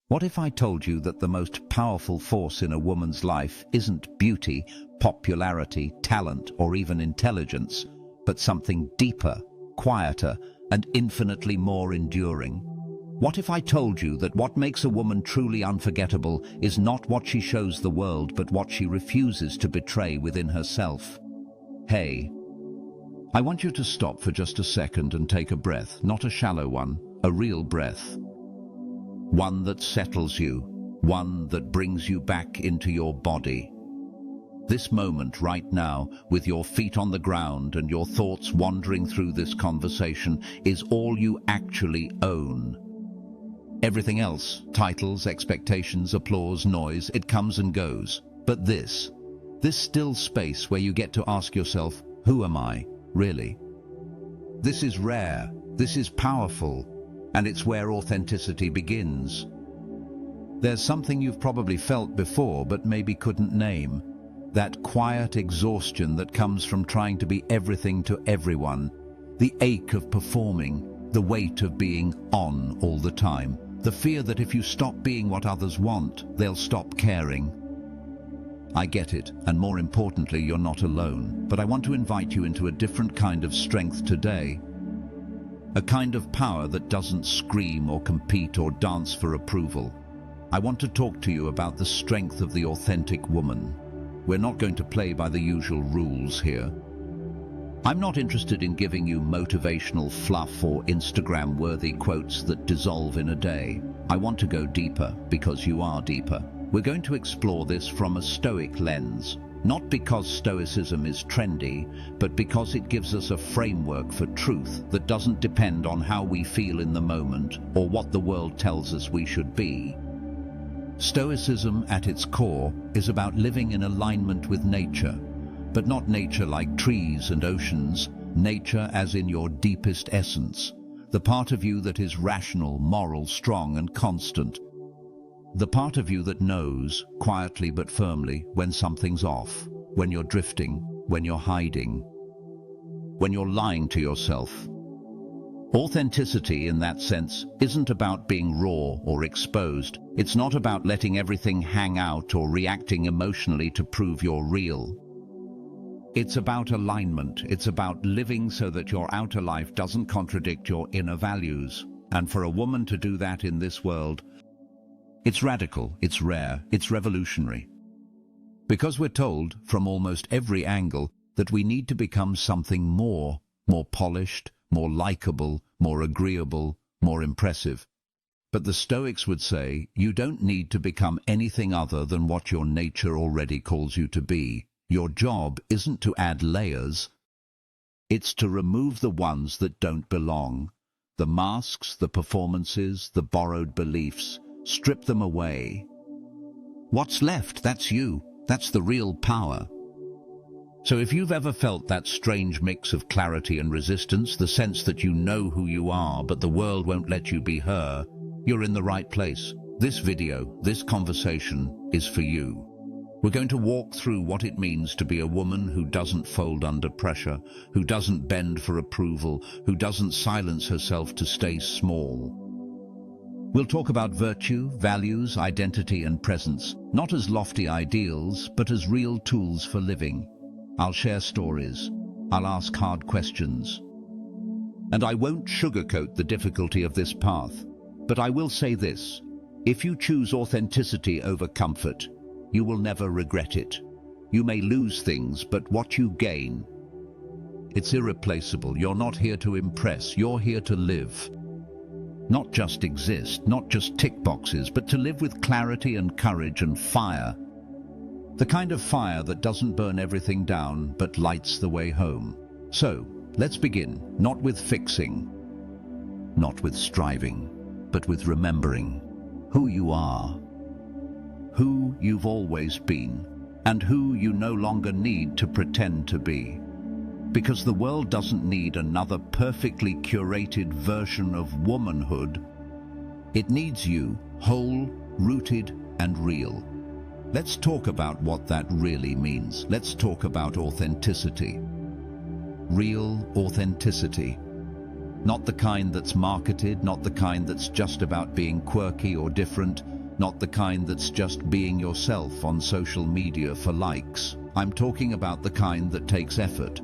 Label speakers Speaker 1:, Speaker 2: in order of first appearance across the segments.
Speaker 1: What if I told you that the most powerful force in a woman's life isn't beauty, popularity, talent, or even intelligence, but something deeper, quieter, and infinitely more enduring? What if I told you that what makes a woman truly unforgettable is not what she shows the world, but what she refuses to betray within herself? Hey, I want you to stop for just a second and take a breath, not a shallow one, a real breath. One that settles you, one that brings you back into your body. This moment right now, with your feet on the ground and your thoughts wandering through this conversation, is all you actually own. Everything else, titles, expectations, applause, noise, it comes and goes. But this still space where you get to ask yourself, who am I, really? This is rare, this is powerful, and it's where authenticity begins. There's something you've probably felt before but maybe couldn't name. That quiet exhaustion that comes from trying to be everything to everyone. The ache of performing, the weight of being on all the time. The fear that if you stop being what others want, they'll stop caring. I get it, and more importantly, you're not alone. But I want to invite you into a different kind of strength today. A kind of power that doesn't scream or compete or dance for approval. I want to talk to you about the strength of the authentic woman. We're not going to play by the usual rules here. I'm not interested in giving you motivational fluff or Instagram-worthy quotes that dissolve in a day. I want to go deeper because you are deeper. We're going to explore this from a stoic lens. Not because stoicism is trendy, but because it gives us a framework for truth that doesn't depend on how we feel in the moment or what the world tells us we should be. Stoicism at its core is about living in alignment with nature, but not nature like trees and oceans, nature as in your deepest essence, the part of you that is rational, moral, strong and constant. The part of you that knows, quietly but firmly, when something's off, when you're drifting, when you're hiding, when you're lying to yourself. Authenticity, in that sense, isn't about being raw or exposed. It's not about letting everything hang out or reacting emotionally to prove you're real. It's about alignment. It's about living so that your outer life doesn't contradict your inner values. And for a woman to do that in this world, it's radical, it's rare, it's revolutionary. Because we're told, from almost every angle, that we need to become something more polished, more likable, more agreeable, more impressive. But the Stoics would say, you don't need to become anything other than what your nature already calls you to be. Your job isn't to add layers, it's to remove the ones that don't belong. The masks, the performances, the borrowed beliefs. Strip them away. What's left? That's you. That's the real power. So if you've ever felt that strange mix of clarity and resistance, the sense that you know who you are, but the world won't let you be her, you're in the right place. This video, this conversation, is for you. We're going to walk through what it means to be a woman who doesn't fold under pressure, who doesn't bend for approval, who doesn't silence herself to stay small. We'll talk about virtue, values, identity and presence, not as lofty ideals, but as real tools for living. I'll share stories. I'll ask hard questions. And I won't sugarcoat the difficulty of this path. But I will say this: if you choose authenticity over comfort, you will never regret it. You may lose things, but what you gain, it's irreplaceable. You're not here to impress, you're here to live. Not just exist, not just tick boxes, but to live with clarity and courage and fire. The kind of fire that doesn't burn everything down, but lights the way home. So, let's begin, not with fixing, not with striving, but with remembering who you are, who you've always been, and who you no longer need to pretend to be. Because the world doesn't need another perfectly curated version of womanhood. It needs you, whole, rooted, and real. Let's talk about what that really means. Let's talk about authenticity. Real authenticity. Not the kind that's marketed, not the kind that's just about being quirky or different, not the kind that's just being yourself on social media for likes. I'm talking about the kind that takes effort.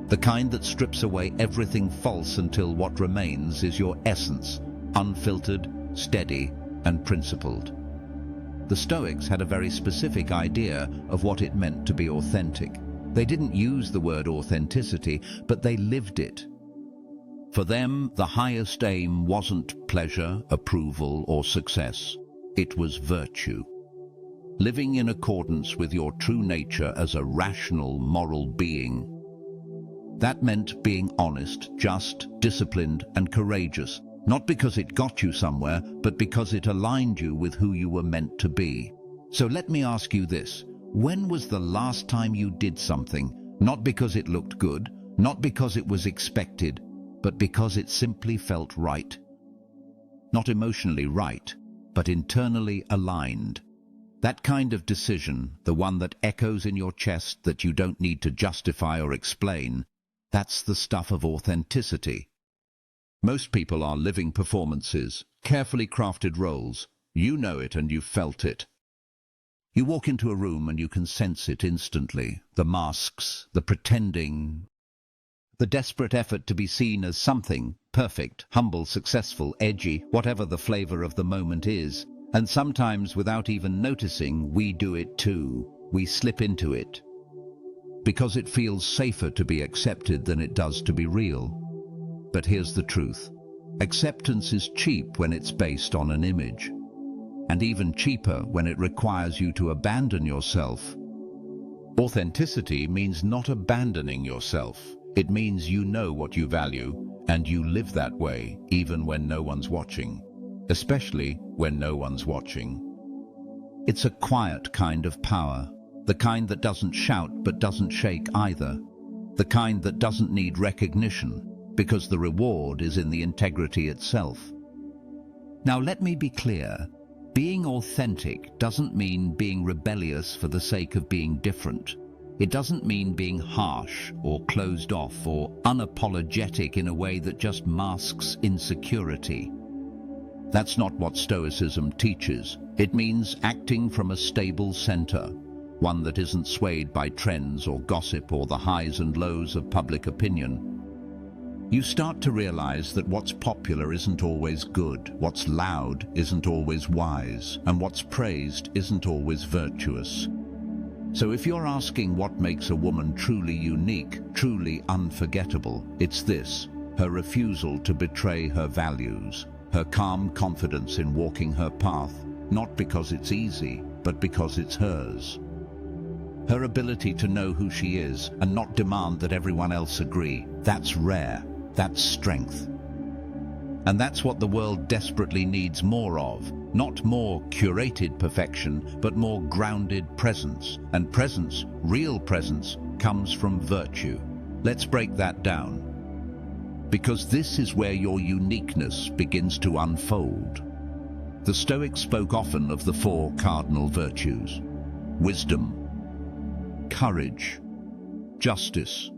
Speaker 1: The kind that strips away everything false until what remains is your essence, unfiltered, steady, and principled. The Stoics had a very specific idea of what it meant to be authentic. They didn't use the word authenticity, but they lived it. For them, the highest aim wasn't pleasure, approval, or success. It was virtue. Living in accordance with your true nature as a rational, moral being. That meant being honest, just, disciplined, and courageous, not because it got you somewhere, but because it aligned you with who you were meant to be. So let me ask you this. When was the last time you did something, not because it looked good, not because it was expected, but because it simply felt right? Not emotionally right, but internally aligned. That kind of decision, the one that echoes in your chest that you don't need to justify or explain, that's the stuff of authenticity. Most people are living performances, carefully crafted roles. You know it and you've felt it. You walk into a room and you can sense it instantly. The masks, the pretending, the desperate effort to be seen as something, perfect, humble, successful, edgy, whatever the flavor of the moment is. And sometimes, without even noticing, we do it too. We slip into it. Because it feels safer to be accepted than it does to be real. But here's the truth. Acceptance is cheap when it's based on an image. And even cheaper when it requires you to abandon yourself. Authenticity means not abandoning yourself. It means you know what you value, and you live that way, even when no one's watching. Especially when no one's watching. It's a quiet kind of power. The kind that doesn't shout but doesn't shake either. The kind that doesn't need recognition, because the reward is in the integrity itself. Now let me be clear. Being authentic doesn't mean being rebellious for the sake of being different. It doesn't mean being harsh or closed off or unapologetic in a way that just masks insecurity. That's not what Stoicism teaches. It means acting from a stable center, one that isn't swayed by trends or gossip or the highs and lows of public opinion. You start to realize that what's popular isn't always good, what's loud isn't always wise, and what's praised isn't always virtuous. So if you're asking what makes a woman truly unique, truly unforgettable, it's this: her refusal to betray her values, her calm confidence in walking her path, not because it's easy, but because it's hers. Her ability to know who she is and not demand that everyone else agree. That's rare. That's strength. And that's what the world desperately needs more of. Not more curated perfection, but more grounded presence. And presence, real presence, comes from virtue. Let's break that down. Because this is where your uniqueness begins to unfold. The Stoics spoke often of the four cardinal virtues: wisdom, courage, justice,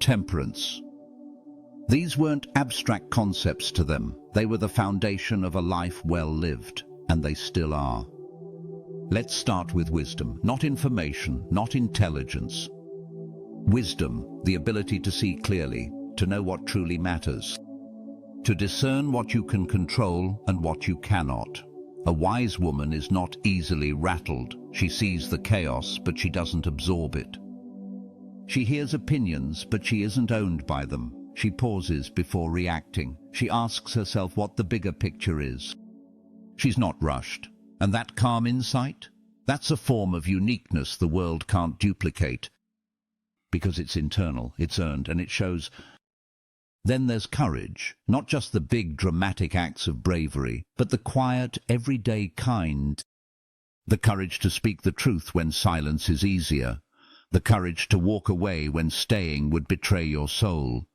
Speaker 1: temperance. These weren't abstract concepts to them. They were the foundation of a life well lived, and they still are. Let's start with wisdom, not information, not intelligence. Wisdom, the ability to see clearly, to know what truly matters, to discern what you can control and what you cannot. A wise woman is not easily rattled. She sees the chaos, but she doesn't absorb it. She hears opinions, but she isn't owned by them. She pauses before reacting. She asks herself what the bigger picture is. She's not rushed. And that calm insight? That's a form of uniqueness the world can't duplicate. Because it's internal, it's earned, and it shows. Then there's courage, not just the big dramatic acts of bravery, but the quiet, everyday kind. The courage to speak the truth when silence is easier. The courage to walk away when staying would betray your soul.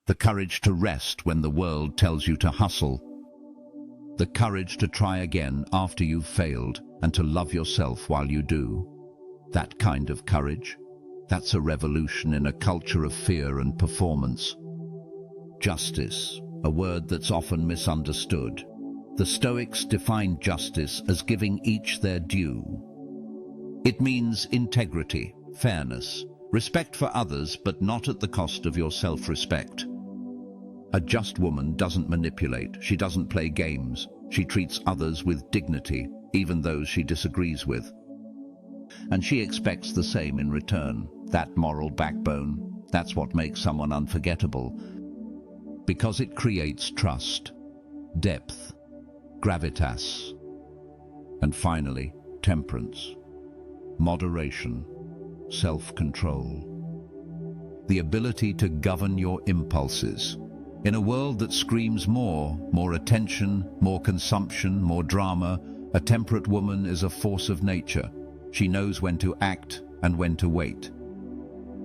Speaker 1: The courage to rest when the world tells you to hustle. The courage to try again after you've failed and to love yourself while you do. That kind of courage, that's a revolution in a culture of fear and performance. Justice, a word that's often misunderstood. The Stoics define justice as giving each their due. It means integrity, fairness, respect for others, but not at the cost of your self-respect. A just woman doesn't manipulate, she doesn't play games, she treats others with dignity, even those she disagrees with. And she expects the same in return. That moral backbone, that's what makes someone unforgettable. Because it creates trust, depth, gravitas, and finally, temperance, moderation, self-control. The ability to govern your impulses. In a world that screams more attention, more consumption, more drama, a temperate woman is a force of nature. She knows when to act and when to wait,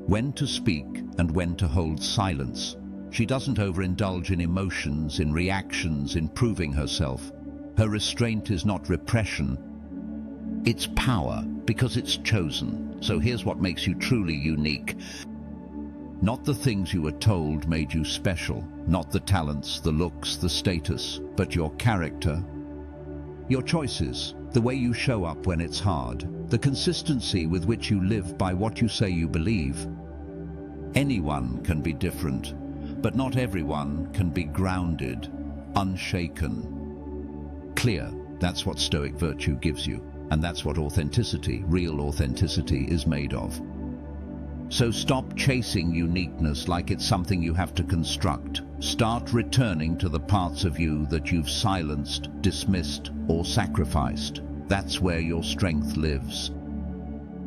Speaker 1: when to speak and when to hold silence. She doesn't overindulge in emotions, in reactions, in proving herself. Her restraint is not repression, it's power, because it's chosen. So here's what makes you truly unique. Not the things you were told made you special, not the talents, the looks, the status, but your character, your choices, the way you show up when it's hard, the consistency with which you live by what you say you believe. Anyone can be different, but not everyone can be grounded, unshaken, clear. That's what Stoic virtue gives you, and that's what authenticity, real authenticity, is made of. So stop chasing uniqueness like it's something you have to construct. Start returning to the parts of you that you've silenced, dismissed, or sacrificed. That's where your strength lives.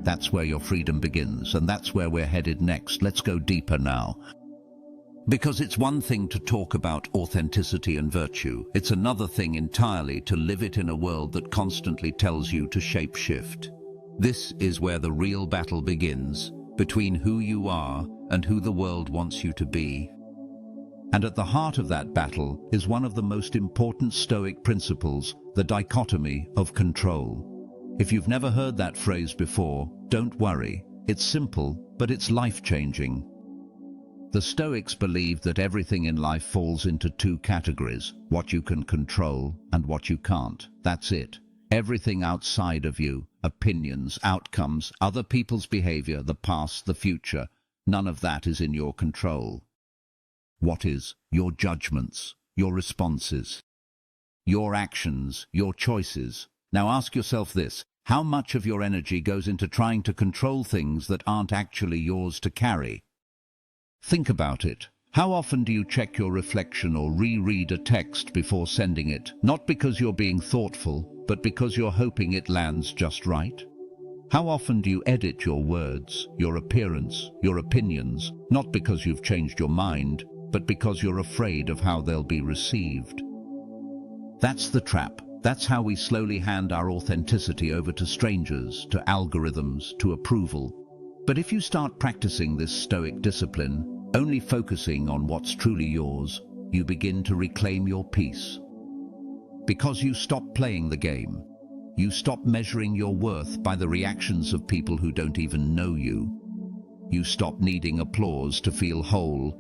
Speaker 1: That's where your freedom begins, and that's where we're headed next. Let's go deeper now. Because it's one thing to talk about authenticity and virtue. It's another thing entirely to live it in a world that constantly tells you to shape-shift. This is where the real battle begins, between who you are and who the world wants you to be. And at the heart of that battle is one of the most important Stoic principles, the dichotomy of control. If you've never heard that phrase before, don't worry. It's simple, but it's life-changing. The Stoics believe that everything in life falls into two categories: what you can control and what you can't. That's it. Everything outside of you, opinions, outcomes, other people's behavior, the past, the future, none of that is in your control. What is? Your judgments, your responses, your actions, your choices. Now ask yourself this: how much of your energy goes into trying to control things that aren't actually yours to carry? Think about it. How often do you check your reflection or reread a text before sending it, not because you're being thoughtful, but because you're hoping it lands just right? How often do you edit your words, your appearance, your opinions, not because you've changed your mind, but because you're afraid of how they'll be received? That's the trap. That's how we slowly hand our authenticity over to strangers, to algorithms, to approval. But if you start practicing this Stoic discipline, only focusing on what's truly yours, you begin to reclaim your peace. Because you stop playing the game. You stop measuring your worth by the reactions of people who don't even know you. You stop needing applause to feel whole.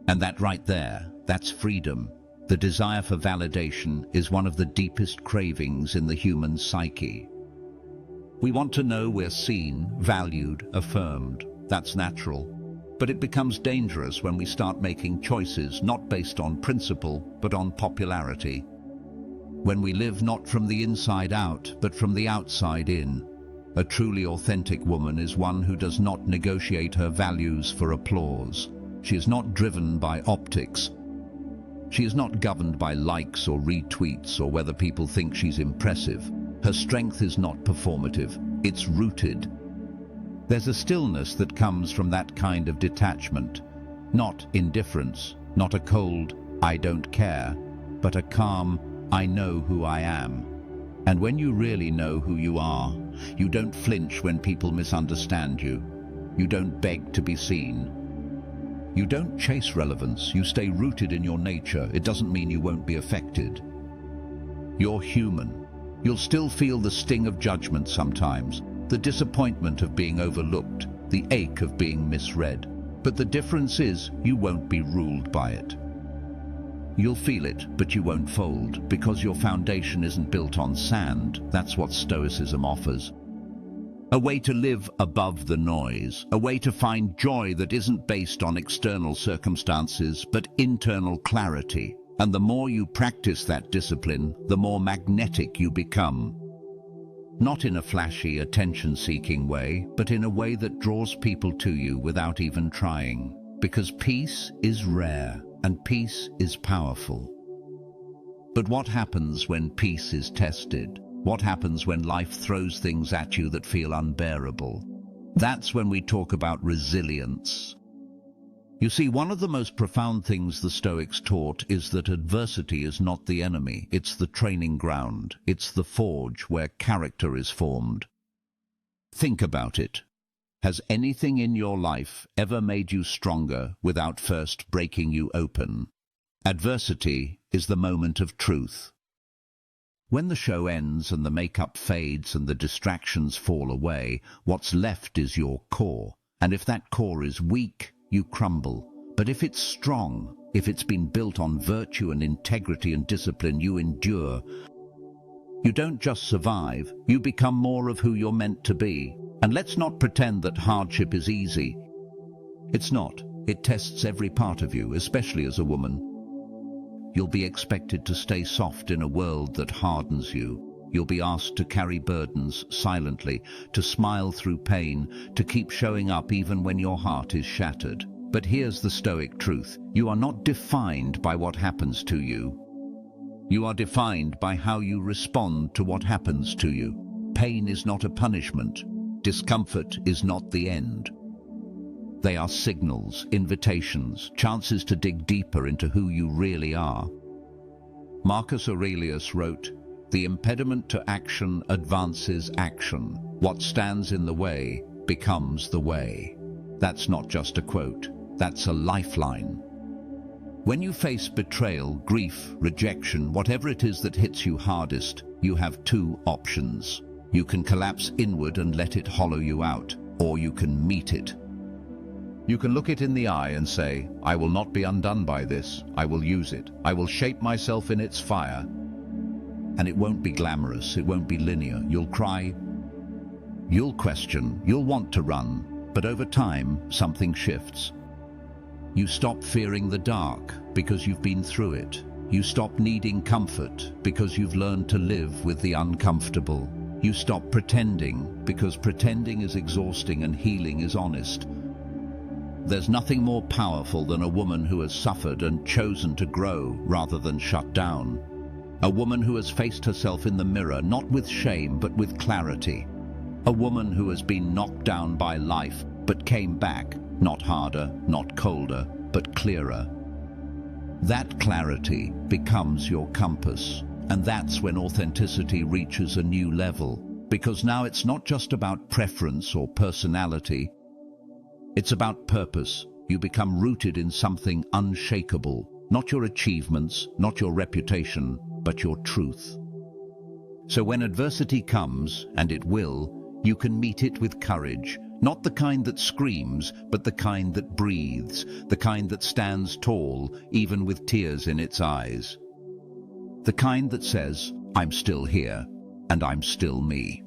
Speaker 1: And that right there, that's freedom. The desire for validation is one of the deepest cravings in the human psyche. We want to know we're seen, valued, affirmed. That's natural. But it becomes dangerous when we start making choices not based on principle, but on popularity. When we live not from the inside out, but from the outside in. A truly authentic woman is one who does not negotiate her values for applause. She is not driven by optics. She is not governed by likes or retweets or whether people think she's impressive. Her strength is not performative, it's rooted. There's a stillness that comes from that kind of detachment. Not indifference, not a cold, I don't care, but a calm, I know who I am. And when you really know who you are, you don't flinch when people misunderstand you. You don't beg to be seen. You don't chase relevance, you stay rooted in your nature. It doesn't mean you won't be affected. You're human. You'll still feel the sting of judgment sometimes, the disappointment of being overlooked, the ache of being misread. But the difference is you won't be ruled by it. You'll feel it, but you won't fold, because your foundation isn't built on sand. That's what Stoicism offers. A way to live above the noise, a way to find joy that isn't based on external circumstances, but internal clarity. And the more you practice that discipline, the more magnetic you become. Not in a flashy, attention-seeking way, but in a way that draws people to you without even trying. Because peace is rare, and peace is powerful. But what happens when peace is tested? What happens when life throws things at you that feel unbearable? That's when we talk about resilience. You see, one of the most profound things the Stoics taught is that adversity is not the enemy, it's the training ground, it's the forge where character is formed. Think about it. Has anything in your life ever made you stronger without first breaking you open? Adversity is the moment of truth. When the show ends and the makeup fades and the distractions fall away, what's left is your core. And if that core is weak, you crumble. But if it's strong, if it's been built on virtue and integrity and discipline, you endure. You don't just survive, you become more of who you're meant to be. And let's not pretend that hardship is easy. It's not. It tests every part of you, especially as a woman. You'll be expected to stay soft in a world that hardens you. You'll be asked to carry burdens silently, to smile through pain, to keep showing up even when your heart is shattered. But here's the Stoic truth. You are not defined by what happens to you. You are defined by how you respond to what happens to you. Pain is not a punishment. Discomfort is not the end. They are signals, invitations, chances to dig deeper into who you really are. Marcus Aurelius wrote, "The impediment to action advances action. What stands in the way becomes the way." That's not just a quote, that's a lifeline. When you face betrayal, grief, rejection, whatever it is that hits you hardest, you have two options. You can collapse inward and let it hollow you out, or you can meet it. You can look it in the eye and say, "I will not be undone by this. I will use it. I will shape myself in its fire." And it won't be glamorous. It won't be linear. You'll cry. You'll question. You'll want to run. But over time, something shifts. You stop fearing the dark because you've been through it. You stop needing comfort because you've learned to live with the uncomfortable. You stop pretending because pretending is exhausting and healing is honest. There's nothing more powerful than a woman who has suffered and chosen to grow rather than shut down. A woman who has faced herself in the mirror, not with shame, but with clarity. A woman who has been knocked down by life, but came back, not harder, not colder, but clearer. That clarity becomes your compass, and that's when authenticity reaches a new level, because now it's not just about preference or personality. It's about purpose. You become rooted in something unshakable, not your achievements, not your reputation, but your truth. So when adversity comes, and it will, you can meet it with courage, not the kind that screams, but the kind that breathes, the kind that stands tall, even with tears in its eyes. The kind that says, "I'm still here, and I'm still me."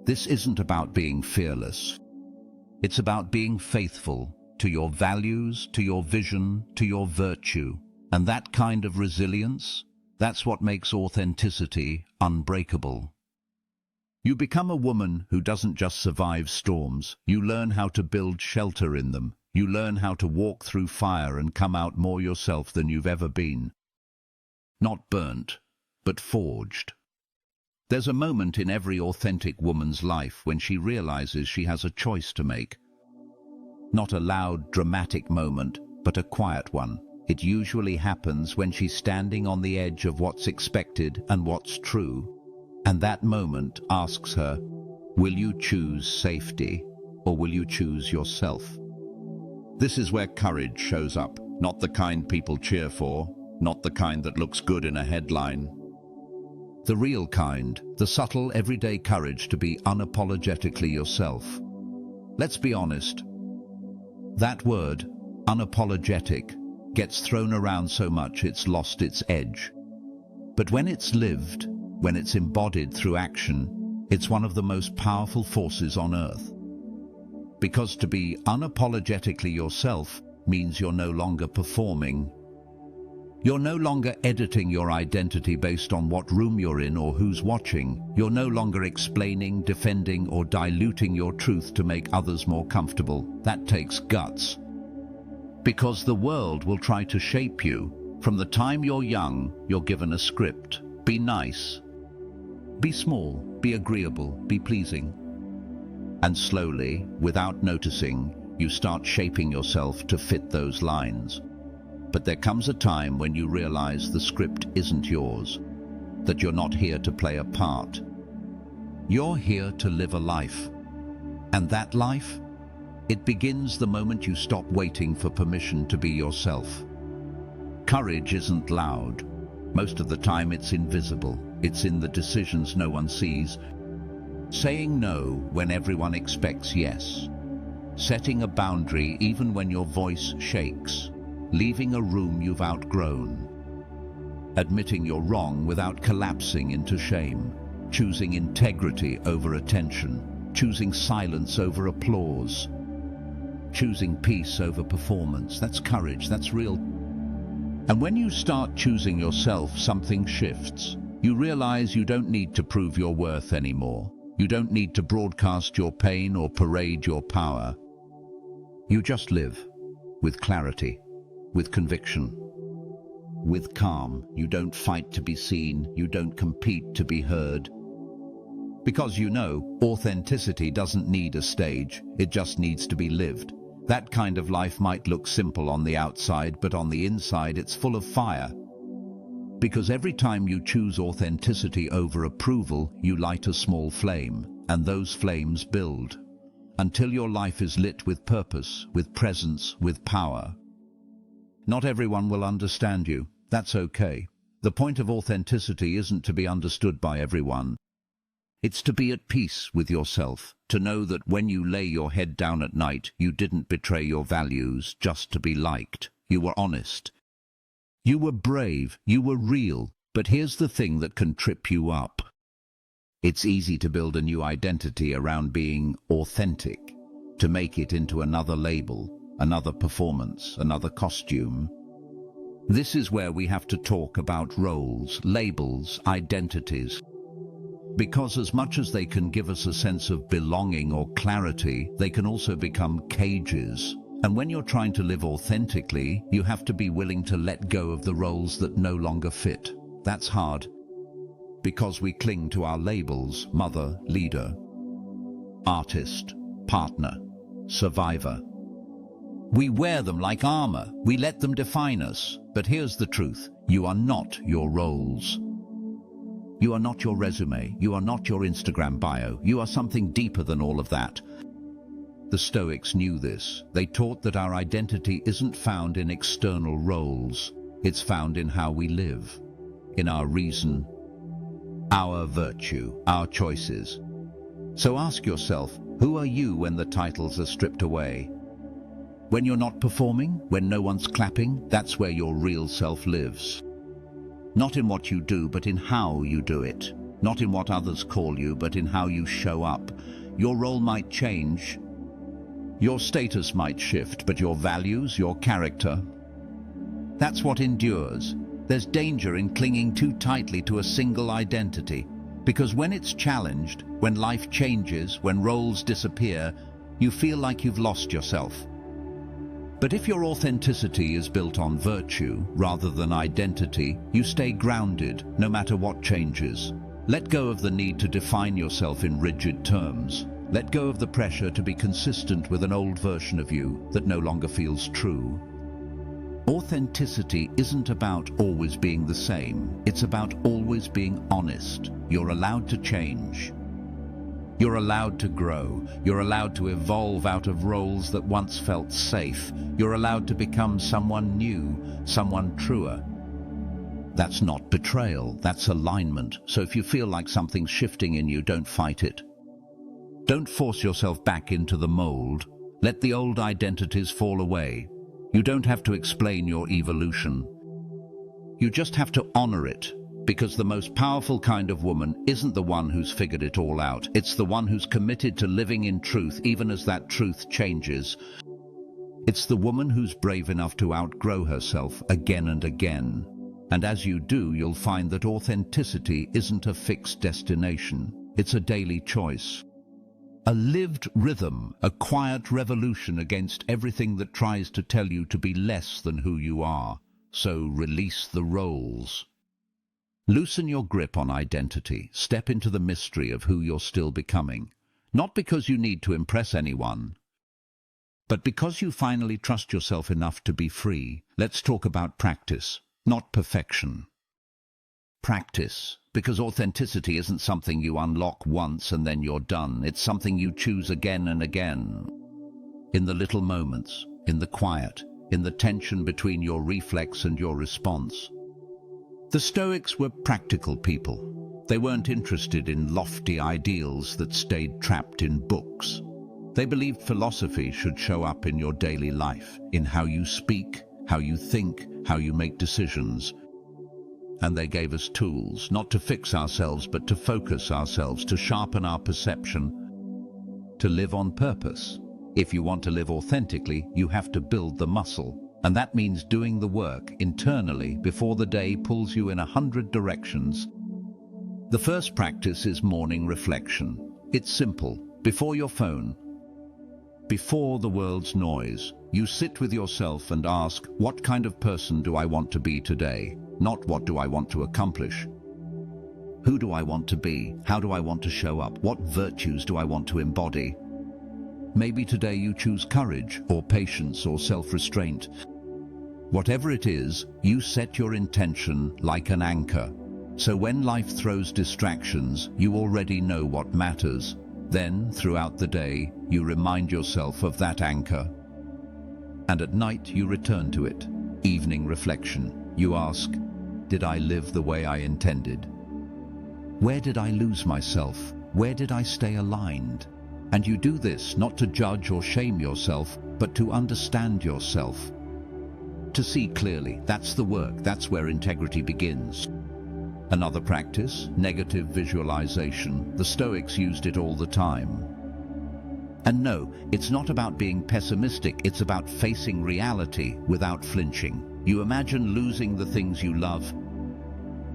Speaker 1: This isn't about being fearless. It's about being faithful to your values, to your vision, to your virtue. And that kind of resilience, that's what makes authenticity unbreakable. You become a woman who doesn't just survive storms. You learn how to build shelter in them. You learn how to walk through fire and come out more yourself than you've ever been. Not burnt, but forged. There's a moment in every authentic woman's life when she realizes she has a choice to make. Not a loud, dramatic moment, but a quiet one. It usually happens when she's standing on the edge of what's expected and what's true. And that moment asks her, will you choose safety or will you choose yourself? This is where courage shows up, not the kind people cheer for, not the kind that looks good in a headline. The real kind, the subtle, everyday courage to be unapologetically yourself. Let's be honest. That word, unapologetic, gets thrown around so much it's lost its edge. But when it's lived, when it's embodied through action, it's one of the most powerful forces on earth. Because to be unapologetically yourself means you're no longer performing. You're no longer editing your identity based on what room you're in or who's watching. You're no longer explaining, defending, or diluting your truth to make others more comfortable. That takes guts. Because the world will try to shape you. From the time you're young, you're given a script. Be nice. Be small. Be agreeable. Be pleasing. And slowly, without noticing, you start shaping yourself to fit those lines. But there comes a time when you realize the script isn't yours, that you're not here to play a part. You're here to live a life. And that life, it begins the moment you stop waiting for permission to be yourself. Courage isn't loud. Most of the time it's invisible. It's in the decisions no one sees. Saying no when everyone expects yes. Setting a boundary even when your voice shakes. Leaving a room you've outgrown. Admitting you're wrong without collapsing into shame. Choosing integrity over attention. Choosing silence over applause. Choosing peace over performance. That's courage, that's real. And when you start choosing yourself, something shifts. You realize you don't need to prove your worth anymore. You don't need to broadcast your pain or parade your power. You just live with clarity. With conviction, with calm. You don't fight to be seen, you don't compete to be heard. Because you know, authenticity doesn't need a stage, it just needs to be lived. That kind of life might look simple on the outside, but on the inside it's full of fire. Because every time you choose authenticity over approval, you light a small flame, and those flames build, until your life is lit with purpose, with presence, with power. Not everyone will understand you. That's okay. The point of authenticity isn't to be understood by everyone. It's to be at peace with yourself, to know that when you lay your head down at night, you didn't betray your values just to be liked. You were honest. You were brave. You were real. But here's the thing that can trip you up. It's easy to build a new identity around being authentic, to make it into another label. Another performance, another costume. This is where we have to talk about roles, labels, identities. Because as much as they can give us a sense of belonging or clarity, they can also become cages. And when you're trying to live authentically, you have to be willing to let go of the roles that no longer fit. That's hard. Because we cling to our labels: mother, leader, artist, partner, survivor. We wear them like armor. We let them define us. But here's the truth. You are not your roles. You are not your resume. You are not your Instagram bio. You are something deeper than all of that. The Stoics knew this. They taught that our identity isn't found in external roles. It's found in how we live, in our reason, our virtue, our choices. So ask yourself, who are you when the titles are stripped away? When you're not performing, when no one's clapping, that's where your real self lives. Not in what you do, but in how you do it. Not in what others call you, but in how you show up. Your role might change. Your status might shift, but your values, your character, that's what endures. There's danger in clinging too tightly to a single identity, because when it's challenged, when life changes, when roles disappear, you feel like you've lost yourself. But if your authenticity is built on virtue rather than identity, you stay grounded no matter what changes. Let go of the need to define yourself in rigid terms. Let go of the pressure to be consistent with an old version of you that no longer feels true. Authenticity isn't about always being the same. It's about always being honest. You're allowed to change. You're allowed to grow. You're allowed to evolve out of roles that once felt safe. You're allowed to become someone new, someone truer. That's not betrayal, that's alignment. So if you feel like something's shifting in you, don't fight it. Don't force yourself back into the mold. Let the old identities fall away. You don't have to explain your evolution. You just have to honor it, because the most powerful kind of woman isn't the one who's figured it all out. It's the one who's committed to living in truth even as that truth changes. It's the woman who's brave enough to outgrow herself again and again. And as you do, you'll find that authenticity isn't a fixed destination. It's a daily choice. A lived rhythm, a quiet revolution against everything that tries to tell you to be less than who you are. So release the roles. Loosen your grip on identity. Step into the mystery of who you're still becoming. Not because you need to impress anyone, but because you finally trust yourself enough to be free. Let's talk about practice, not perfection. Practice, because authenticity isn't something you unlock once and then you're done. It's something you choose again and again. In the little moments, in the quiet, in the tension between your reflex and your response. The Stoics were practical people. They weren't interested in lofty ideals that stayed trapped in books. They believed philosophy should show up in your daily life, in how you speak, how you think, how you make decisions. And they gave us tools, not to fix ourselves, but to focus ourselves, to sharpen our perception, to live on purpose. If you want to live authentically, you have to build the muscle. And that means doing the work internally before the day pulls you in 100 directions. The first practice is morning reflection. It's simple. Before your phone, before the world's noise, you sit with yourself and ask, what kind of person do I want to be today? Not what do I want to accomplish. Who do I want to be? How do I want to show up? What virtues do I want to embody? Maybe today you choose courage, or patience, or self-restraint. Whatever it is, you set your intention like an anchor. So when life throws distractions, you already know what matters. Then, throughout the day, you remind yourself of that anchor. And at night, you return to it. Evening reflection. You ask, did I live the way I intended? Where did I lose myself? Where did I stay aligned? And you do this not to judge or shame yourself, but to understand yourself. To see clearly, that's the work, that's where integrity begins. Another practice, negative visualization. The Stoics used it all the time. And no, it's not about being pessimistic, it's about facing reality without flinching. You imagine losing the things you love.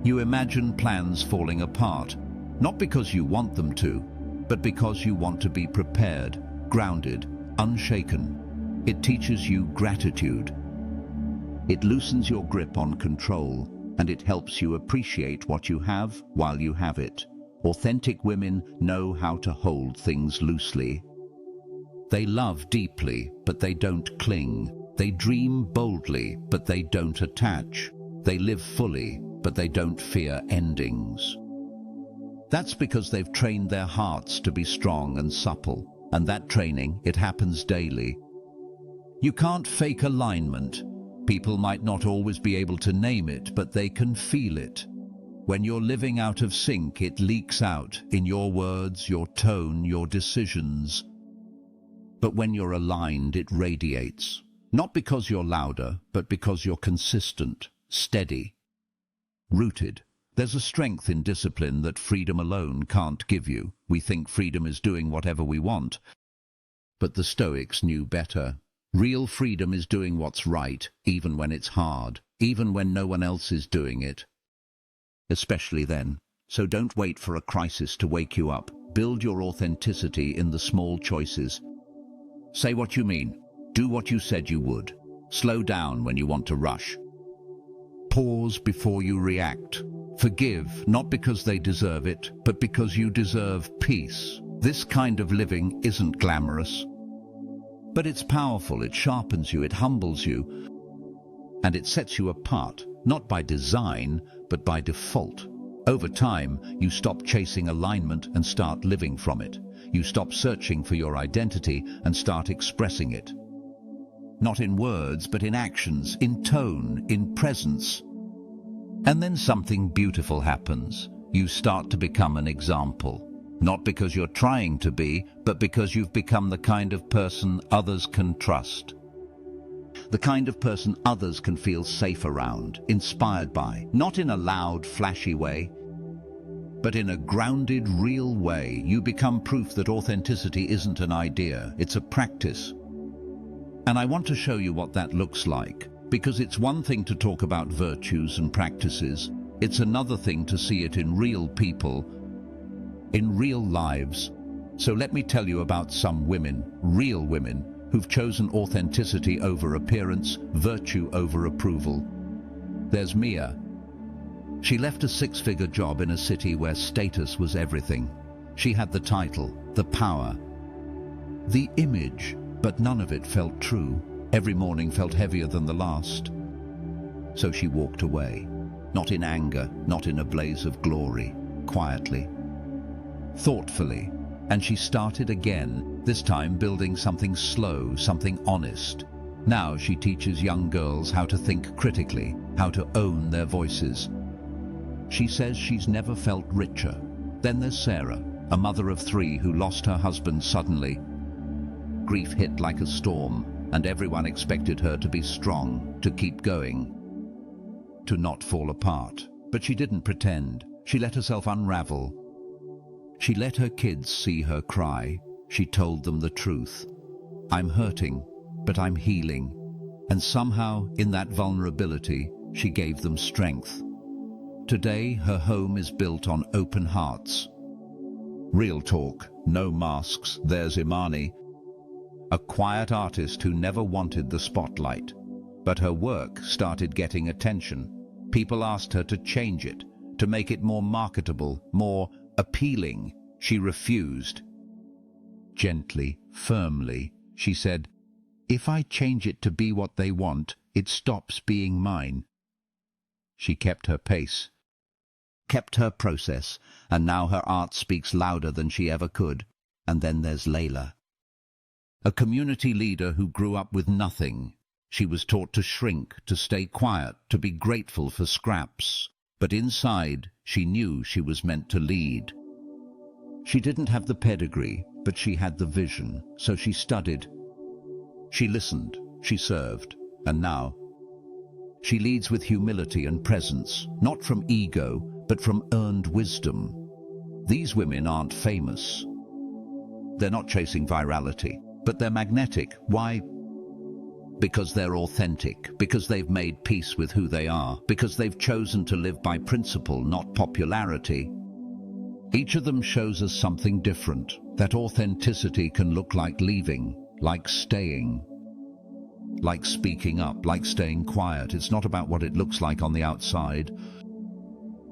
Speaker 1: You imagine plans falling apart, not because you want them to, but because you want to be prepared, grounded, unshaken. It teaches you gratitude. It loosens your grip on control, and it helps you appreciate what you have while you have it. Authentic women know how to hold things loosely. They love deeply, but they don't cling. They dream boldly, but they don't attach. They live fully, but they don't fear endings. That's because they've trained their hearts to be strong and supple, and that training, it happens daily. You can't fake alignment. People might not always be able to name it, but they can feel it. When you're living out of sync, it leaks out in your words, your tone, your decisions. But when you're aligned, it radiates. Not because you're louder, but because you're consistent, steady, rooted. There's a strength in discipline that freedom alone can't give you. We think freedom is doing whatever we want. But the Stoics knew better. Real freedom is doing what's right, even when it's hard, even when no one else is doing it. Especially then. So don't wait for a crisis to wake you up. Build your authenticity in the small choices. Say what you mean. Do what you said you would. Slow down when you want to rush. Pause before you react. Forgive, not because they deserve it, but because you deserve peace. This kind of living isn't glamorous. But it's powerful, it sharpens you, it humbles you, and it sets you apart, not by design, but by default. Over time, you stop chasing alignment and start living from it. You stop searching for your identity and start expressing it. Not in words, but in actions, in tone, in presence. And then something beautiful happens. You start to become an example. Not because you're trying to be, but because you've become the kind of person others can trust. The kind of person others can feel safe around, inspired by, not in a loud, flashy way, but in a grounded, real way. You become proof that authenticity isn't an idea, it's a practice. And I want to show you what that looks like, because it's one thing to talk about virtues and practices, it's another thing to see it in real people, in real lives. So let me tell you about some women, real women, who've chosen authenticity over appearance, virtue over approval. There's Mia. She left a six-figure job in a city where status was everything. She had the title, the power, the image, but none of it felt true. Every morning felt heavier than the last. So she walked away, not in anger, not in a blaze of glory, quietly, thoughtfully, and she started again, this time building something slow, something honest. Now she teaches young girls how to think critically, how to own their voices. She says she's never felt richer. Then there's Sarah, a mother of 3 who lost her husband suddenly. Grief hit like a storm, and everyone expected her to be strong, to keep going, to not fall apart. But she didn't pretend. She let herself unravel. She let her kids see her cry. She told them the truth. I'm hurting, but I'm healing. And somehow, in that vulnerability, she gave them strength. Today, her home is built on open hearts. Real talk, no masks. There's Imani, a quiet artist who never wanted the spotlight. But her work started getting attention. People asked her to change it, to make it more marketable, more appealing. She refused. Gently, firmly, she said, "If I change it to be what they want, it stops being mine." She kept her pace, kept her process, and now her art speaks louder than she ever could. And then there's Layla, a community leader who grew up with nothing. She was taught to shrink, to stay quiet, to be grateful for scraps. But inside, she knew she was meant to lead. She didn't have the pedigree, but she had the vision, so she studied. She listened, she served, and now she leads with humility and presence, not from ego, but from earned wisdom. These women aren't famous. They're not chasing virality, but they're magnetic. Why? Because they're authentic, because they've made peace with who they are, because they've chosen to live by principle, not popularity. Each of them shows us something different. That authenticity can look like leaving, like staying, like speaking up, like staying quiet. It's not about what it looks like on the outside.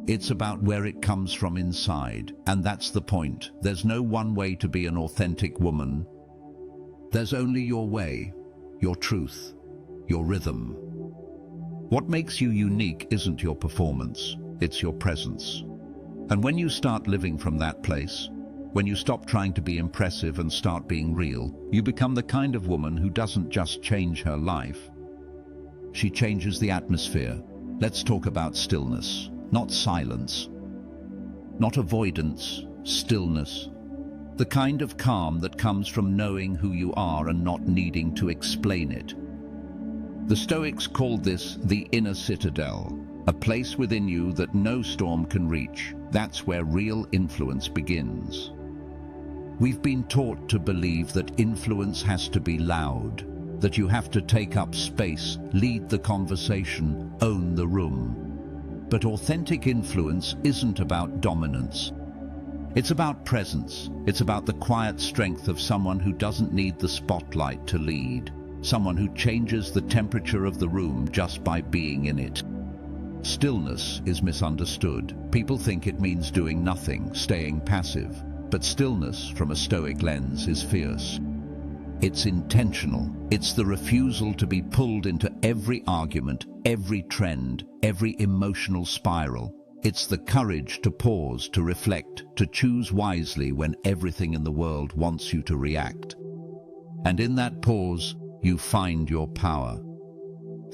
Speaker 1: It's about where it comes from inside. And that's the point. There's no one way to be an authentic woman. There's only your way, your truth, your rhythm. What makes you unique isn't your performance, it's your presence. And when you start living from that place, when you stop trying to be impressive and start being real, you become the kind of woman who doesn't just change her life. She changes the atmosphere. Let's talk about stillness, not silence, not avoidance, stillness. The kind of calm that comes from knowing who you are and not needing to explain it. The Stoics called this the inner citadel, a place within you that no storm can reach. That's where real influence begins. We've been taught to believe that influence has to be loud, that you have to take up space, lead the conversation, own the room. But authentic influence isn't about dominance. It's about presence. It's about the quiet strength of someone who doesn't need the spotlight to lead, someone who changes the temperature of the room just by being in it. Stillness is misunderstood. People think it means doing nothing, staying passive. But stillness, from a Stoic lens, is fierce. It's intentional. It's the refusal to be pulled into every argument, every trend, every emotional spiral. It's the courage to pause, to reflect, to choose wisely when everything in the world wants you to react. And in that pause, you find your power.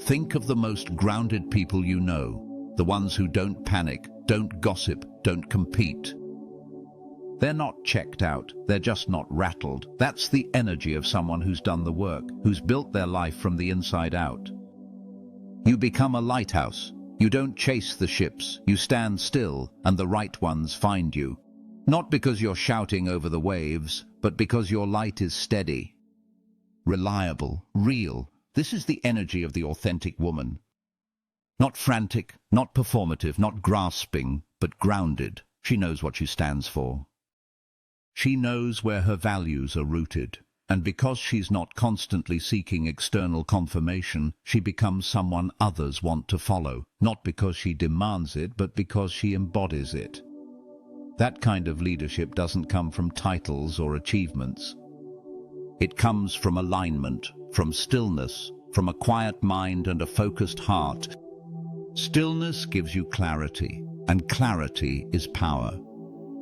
Speaker 1: Think of the most grounded people you know, the ones who don't panic, don't gossip, don't compete. They're not checked out, they're just not rattled. That's the energy of someone who's done the work, who's built their life from the inside out. You become a lighthouse. You don't chase the ships, you stand still, and the right ones find you. Not because you're shouting over the waves, but because your light is steady, reliable, real. This is the energy of the authentic woman. Not frantic, not performative, not grasping, but grounded. She knows what she stands for. She knows where her values are rooted. And because she's not constantly seeking external confirmation, she becomes someone others want to follow, not because she demands it, but because she embodies it. That kind of leadership doesn't come from titles or achievements. It comes from alignment, from stillness, from a quiet mind and a focused heart. Stillness gives you clarity, and clarity is power.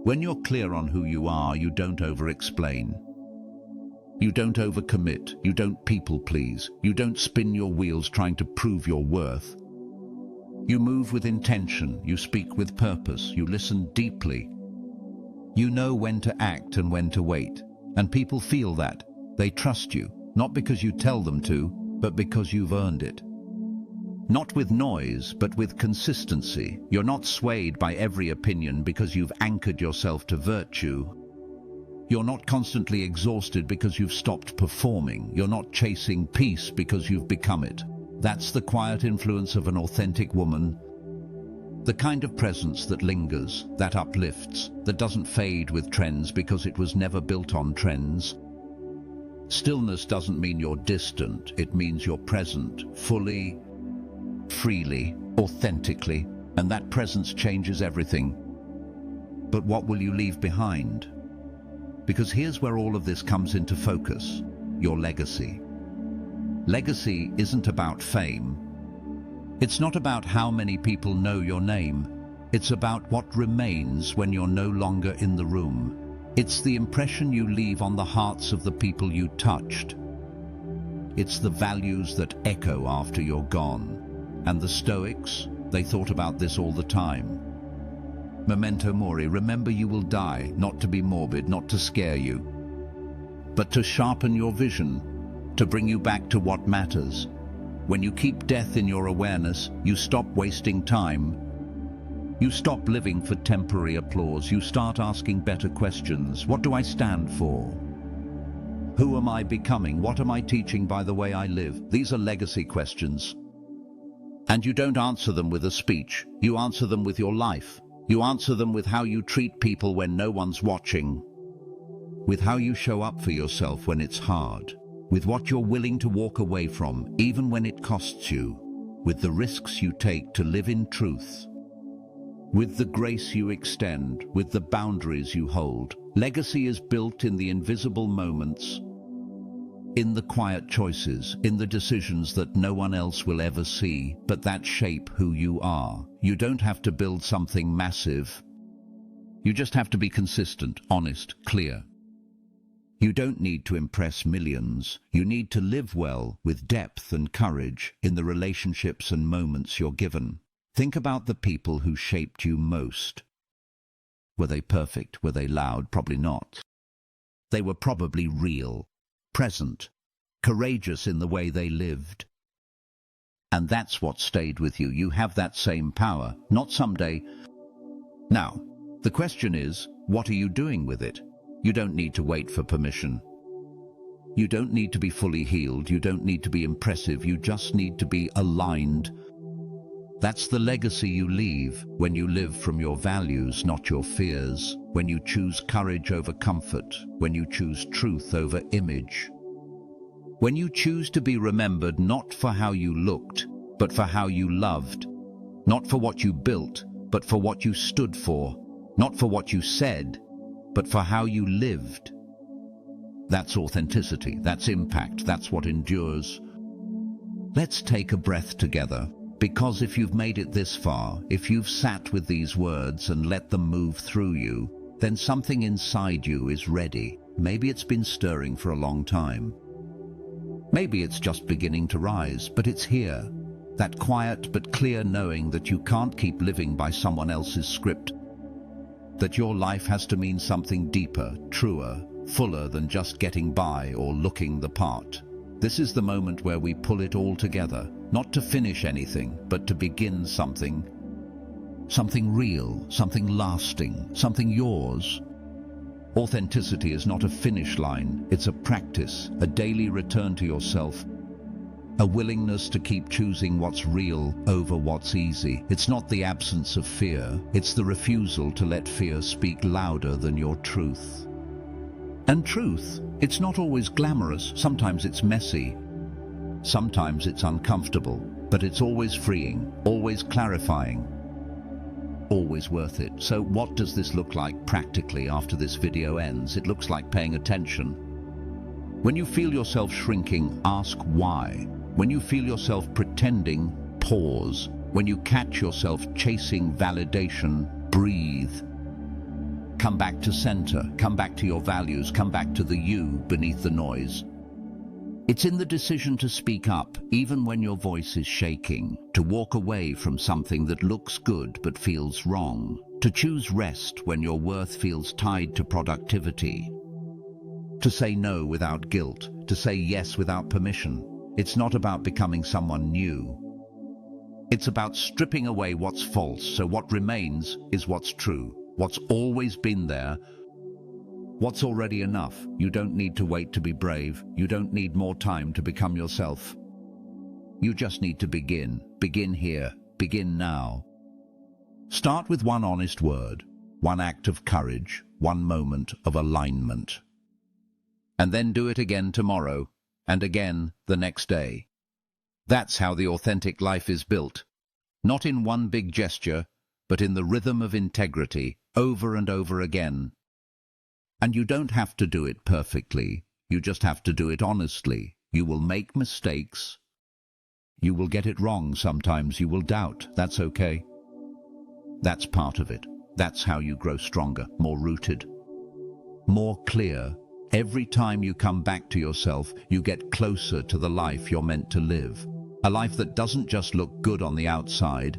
Speaker 1: When you're clear on who you are, you don't over-explain. You don't overcommit, you don't people-please, you don't spin your wheels trying to prove your worth. You move with intention, you speak with purpose, you listen deeply. You know when to act and when to wait, and people feel that. They trust you, not because you tell them to, but because you've earned it. Not with noise, but with consistency. You're not swayed by every opinion because you've anchored yourself to virtue. You're not constantly exhausted because you've stopped performing. You're not chasing peace because you've become it. That's the quiet influence of an authentic woman. The kind of presence that lingers, that uplifts, that doesn't fade with trends because it was never built on trends. Stillness doesn't mean you're distant. It means you're present, fully, freely, authentically, and that presence changes everything. But what will you leave behind? Because here's where all of this comes into focus: your legacy. Legacy isn't about fame. It's not about how many people know your name. It's about what remains when you're no longer in the room. It's the impression you leave on the hearts of the people you touched. It's the values that echo after you're gone. And the Stoics, they thought about this all the time. Memento mori, remember you will die, not to be morbid, not to scare you, but to sharpen your vision, to bring you back to what matters. When you keep death in your awareness, you stop wasting time. You stop living for temporary applause. You start asking better questions. What do I stand for? Who am I becoming? What am I teaching by the way I live? These are legacy questions. And you don't answer them with a speech. You answer them with your life. You answer them with how you treat people when no one's watching, with how you show up for yourself when it's hard, with what you're willing to walk away from, even when it costs you, with the risks you take to live in truth, with the grace you extend, with the boundaries you hold. Legacy is built in the invisible moments, in the quiet choices, in the decisions that no one else will ever see, but that shape who you are. You don't have to build something massive. You just have to be consistent, honest, clear. You don't need to impress millions. You need to live well, with depth and courage, in the relationships and moments you're given. Think about the people who shaped you most. Were they perfect? Were they loud? Probably not. They were probably real, present, courageous in the way they lived. And that's what stayed with you. You have that same power, not someday. Now, the question is, what are you doing with it? You don't need to wait for permission. You don't need to be fully healed. You don't need to be impressive. You just need to be aligned. That's the legacy you leave when you live from your values, not your fears, when you choose courage over comfort, when you choose truth over image. When you choose to be remembered not for how you looked, but for how you loved. Not for what you built, but for what you stood for. Not for what you said, but for how you lived. That's authenticity, that's impact, that's what endures. Let's take a breath together, because if you've made it this far, if you've sat with these words and let them move through you, then something inside you is ready. Maybe it's been stirring for a long time. Maybe it's just beginning to rise, but it's here. That quiet but clear knowing that you can't keep living by someone else's script. that your life has to mean something deeper, truer, fuller than just getting by or looking the part. This is the moment where we pull it all together, not to finish anything, but to begin something. Something real, something lasting, something yours. Authenticity is not a finish line, it's a practice, a daily return to yourself, a willingness to keep choosing what's real over what's easy. It's not the absence of fear, it's the refusal to let fear speak louder than your truth. And truth, it's not always glamorous, sometimes it's messy, sometimes it's uncomfortable, but it's always freeing, always clarifying, always worth it. So what does this look like practically after this video ends? It looks like paying attention. When you feel yourself shrinking, ask why. When you feel yourself pretending, pause. When you catch yourself chasing validation, breathe. Come back to center, come back to your values, come back to the you beneath the noise. It's in the decision to speak up, even when your voice is shaking, to walk away from something that looks good but feels wrong, to choose rest when your worth feels tied to productivity, to say no without guilt, to say yes without permission. It's not about becoming someone new. It's about stripping away what's false, so what remains is what's true, what's always been there, what's already enough. You don't need to wait to be brave. You don't need more time to become yourself. You just need to begin. Begin here. Begin now. Start with one honest word, one act of courage, one moment of alignment. And then do it again tomorrow, and again the next day. That's how the authentic life is built. Not in one big gesture, but in the rhythm of integrity, over and over again. And you don't have to do it perfectly. You just have to do it honestly. You will make mistakes. You will get it wrong sometimes. You will doubt. That's okay. That's part of it. That's how you grow stronger, more rooted, more clear. Every time you come back to yourself, you get closer to the life you're meant to live. A life that doesn't just look good on the outside,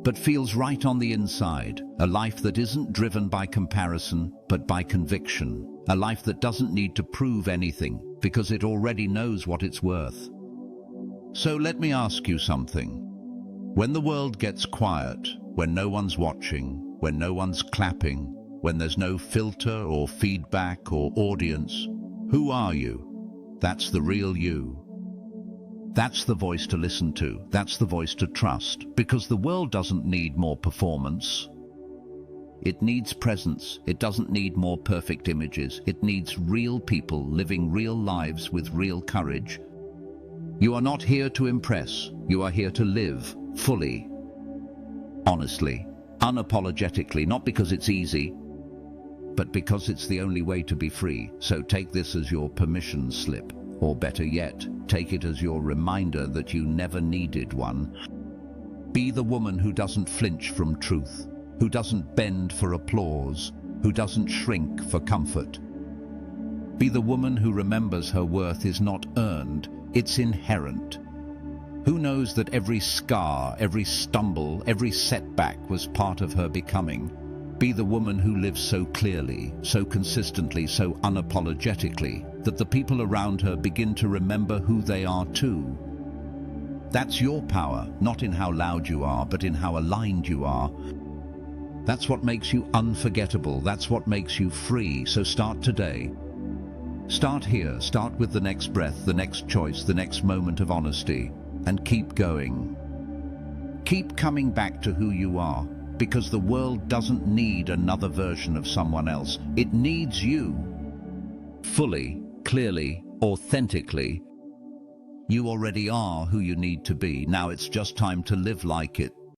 Speaker 1: but feels right on the inside. A life that isn't driven by comparison, but by conviction. A life that doesn't need to prove anything, because it already knows what it's worth. So let me ask you something. When the world gets quiet, when no one's watching, when no one's clapping, when there's no filter or feedback or audience, who are you? That's the real you. That's the voice to listen to. That's the voice to trust, because the world doesn't need more performance. It needs presence. It doesn't need more perfect images. It needs real people living real lives with real courage. You are not here to impress. You are here to live fully, honestly, unapologetically, not because it's easy, but because it's the only way to be free. So take this as your permission slip, or better yet, take it as your reminder that you never needed one. Be the woman who doesn't flinch from truth, who doesn't bend for applause, who doesn't shrink for comfort. Be the woman who remembers her worth is not earned, it's inherent. Who knows that every scar, every stumble, every setback was part of her becoming? Be the woman who lives so clearly, so consistently, so unapologetically, that the people around her begin to remember who they are too. That's your power, not in how loud you are, but in how aligned you are. That's what makes you unforgettable. That's what makes you free. So start today. Start here. Start with the next breath, the next choice, the next moment of honesty. And keep going. Keep coming back to who you are, because the world doesn't need another version of someone else. It needs you. Fully, clearly, authentically. You already are who you need to be. Now it's just time to live like it.